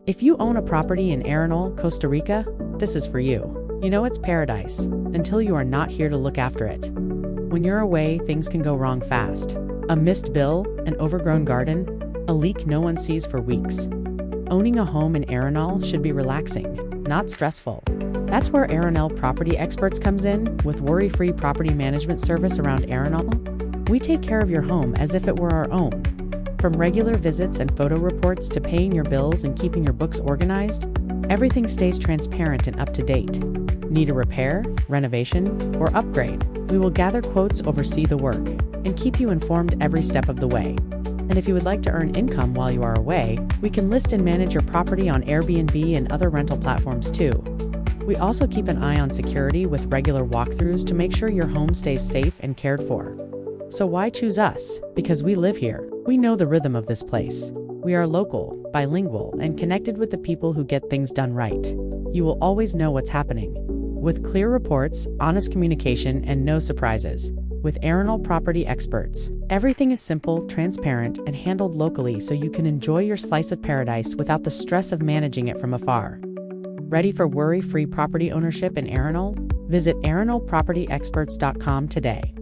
If you own a property in Arenal, Costa Rica, this is for you. You know it's paradise, until you are not here to look after it. When you're away, things can go wrong fast. A missed bill, an overgrown garden, a leak no one sees for weeks. Owning a home in Arenal should be relaxing, not stressful. That's where Arenal Property Experts comes in, with worry-free property management service around Arenal. We take care of your home as if it were our own. From regular visits and photo reports to paying your bills and keeping your books organized, everything stays transparent and up to date. Need a repair, renovation, or upgrade? We will gather quotes, oversee the work, and keep you informed every step of the way. And if you would like to earn income while you are away, we can list and manage your property on Airbnb and other rental platforms too. We also keep an eye on security with regular walkthroughs to make sure your home stays safe and cared for. So why choose us? Because we live here. We know the rhythm of this place. We are local, bilingual, and connected with the people who get things done right. You will always know what's happening. With clear reports, honest communication, and no surprises. With Arenal Property Experts, everything is simple, transparent, and handled locally so you can enjoy your slice of paradise without the stress of managing it from afar. Ready for worry-free property ownership in Arenal? Visit arenalpropertyexperts.com today.